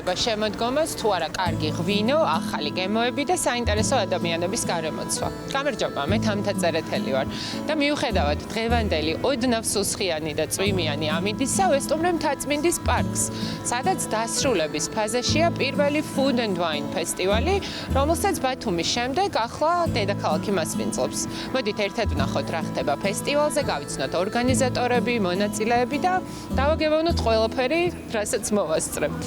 ემსახურება შემოდგომას თუ არა კარგი ღვინო, ახალი გემოები და საინტერესო ადამიანების გარემოცვა. გამარჯობა, მე თამთა წერეთელი ვარ და მიუხედავად დღევანდელი ოდნავ სუსხიანი და წვიმიანი ამიდისა, ვესტუმრე მთაწმინდის პარკს, სადაც დასრულების ფაზაშია პირველი Food and Wine ფესტივალი, რომელსაც ბათუმის შემდეგ ახლა დედაქალაქი მასპინძლობს. მოდით ერთად ვნახოთ რა ხდება ფესტივალზე, გავიცნოთ ორგანიზატორები, მონაწილეები და დავაგებოვნოთ ყველაფერი, რასაც მოვასწრებთ.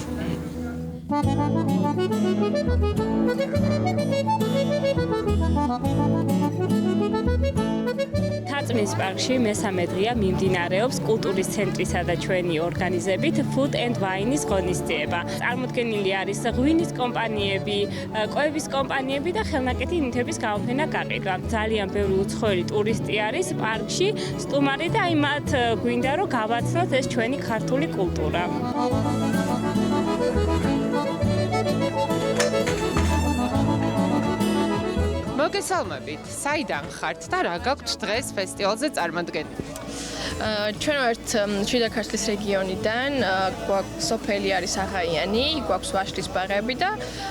მთაწმინდის პარკში მესამე დღეა მიმდინარეობს კულტურის ცენტრისა და ჩვენი ორგანიზებით Food and Wine-ის ღონისძიება. წარმოდგენილი არის ღვინის კომპანიები, კვების კომპანიები და ხელნაკეთი ნივთების გამოფენა გაყიდვა. ძალიან ბევრი უცხოელი ტურისტი არის პარკში, სტუმარი და აი მათ გვინდა რომ გავაცნოთ ეს ჩვენი ქართული კულტურა. მოგესალმებით, საიდან ხართ და რა გაქვთ დღეს ფესტივალზე წარმოდგენილი? ჩვენ ვართ შიდა ქართლის რეგიონიდან, გვაქვს სოფელი არის აღაიანი, გვაქვს ვაშლის ბაღები და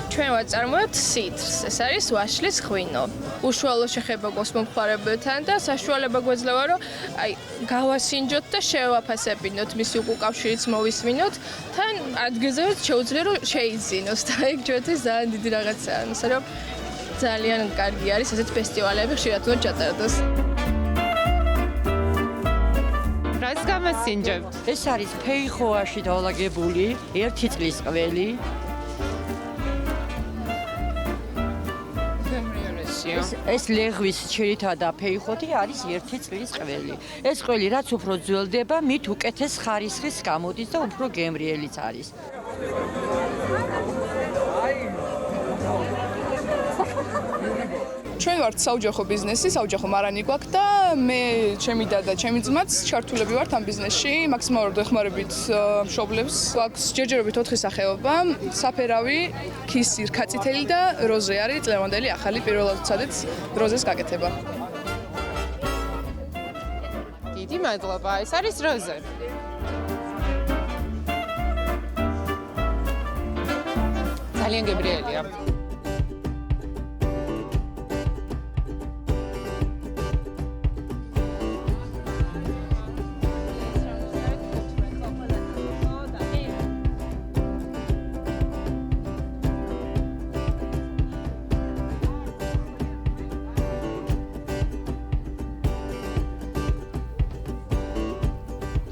ჩვენ ვაწარმოებთ სიტრს. ეს არის ვაშლის ღვინო. უშუალო შეხება გვაქვს მომხმარებელთან და საშუალება გვეძლევა, რომ აი გავასინჯოთ და შევაფასებინოთ, მისი უკავშირიც მოვისმინოთ, თან ადგილზე შეუძლია რომ შეიძინოს და ეგ ჩვენთვის ძალიან დიდი რაღაცაა, ისე რომ ძალიან კარგი არის ესეთ ფესტივალები ხშირად უნდა ჩატარდეს. რას გამასინჯებთ? ეს არის ფეიხოაში დაალაგებული 1 წლის ყველი. ეს ლეღვის ჩირითა და ფეიხოთი არის 1 წლის ყველი. ეს ყველი რაც უფრო ძველდება, მით უკეთეს ხარისხის გამოდის და უფრო გემრიელიც არის. ჩვენ ვართ საოჯახო ბიზნესი, საოჯახო მარანი გვაქვს და მე, ჩემი და ჩემი ძმაც ჩართულები ვართ ამ ბიზნესში, მაქსიმალურად ეხმარებით მშობლებს. გვაქვს ჯერჯერობით 4 სახეობა: საფერავი, ქისი, რქაწითელი და როზე არის წლევანდელი ახალი პირველად ვცადეთ როზეს გაკეთება. დიდი მადლობა, ეს არის როზე. ძალიან გემრიელია.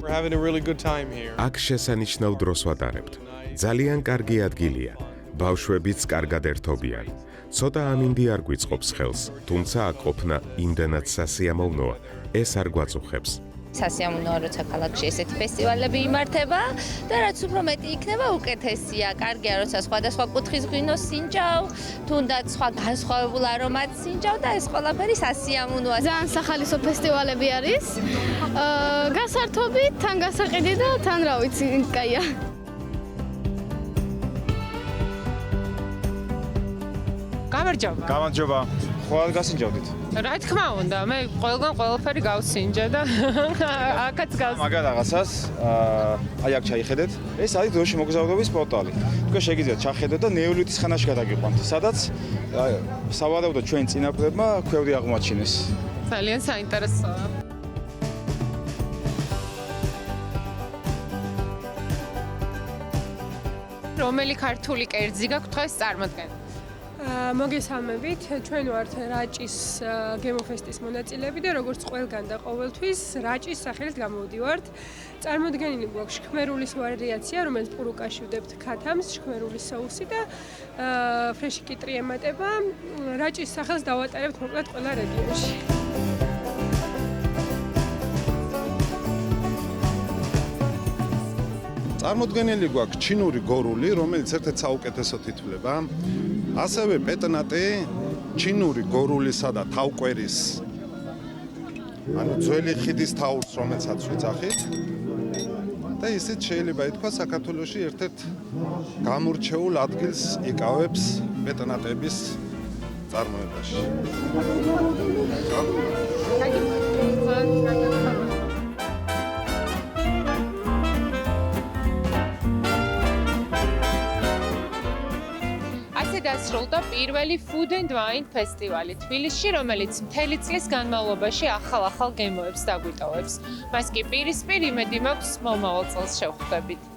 We're having a really good time here. აქ შესანიშნავ დროს ვატარებთ. ძალიან კარგი ადგილია. ბავშვებიც კარგად ერთობიან. ცოტა ამინდი არ გვიწყობს ხელს, თუმცა აქ ყოფნა იმდანაც სასიამოვნოა, ეს არ გვაწუხებს. სასიამოვნოა, როცა ქალაქში ესეთი ფესტივალები იმართება და რაც უფრო მეტი იქნება, უკეთესია. კარგია, როცა სხვადასხვა კუთხის ღვინოს სინჯავ, თუნდაც სხვა განსხვავებულ არომატს სინჯავ და ეს ყველაფერი სასიამოვნოა. ძალიან სახალისო ფესტივალები არის. გასართობით, თან გასაყიდი და თან რა ვიცი, კაია. გამარჯობა. გამარჯობა. ხვალ გასინჯავდით. რა თქმა უნდა, მე ყველგან ყველაფერი გავსინჯა და აქაც მაგა რაღაცას აი აქ ჩაიხედეთ. ეს არის დროში მოგზაურობის პორტალი. თქვენ შეგიძლიათ ჩახედოთ და ნეოლითის ხანაში გადაგიყვანთ, სადაც სავარაუდოდ ჩვენ წინაპრებმა ქვევრი აღმოაჩინეს. ძალიან საინტერესოა. რომელი ქართული კერძი გაქვთ დღეს წარმოდგენილი? მოგესალმებით, ჩვენ ვართ რაჭის გემოფესტის მონაწილეები და როგორც ყველგან და ყოველთვის რაჭის სახელით გამოვდივართ. წარმოდგენილი გვაქვს შქმერულის ვარიაცია, რომელიც პურუკაში ვდებთ ქათამს, შქმერულის соуსი და ფრეში კიტრი ემატება. რაჭის სახელს დავატარებთ მოკლედ ყველა რეგიონში. წარმოდგენილი გვაქვს ჩინური გორული, რომელიც ერთ-ერთ საუკეთესოდ ითვლება. ასევე პეტნატე, ჩინური გორულისა და თავკვერის, ანუ ძველი ხიდის თაურს, რომელსაც ვიძახით. და ისიც შეიძლება ითქვა საქართველოში ერთ-ერთ გამორჩეულ ადგილს იკავებს პეტნატების წარმოებაში. დასრულდა პირველი Food and Wine ფესტივალი თბილისში, რომელიც მთელი წლის განმავლობაში ახალ-ახალ გემოებს დაგვიტოვებს. მას კი პირისპირ იმედი მაქვს მომავალ წელს შევხვდებით.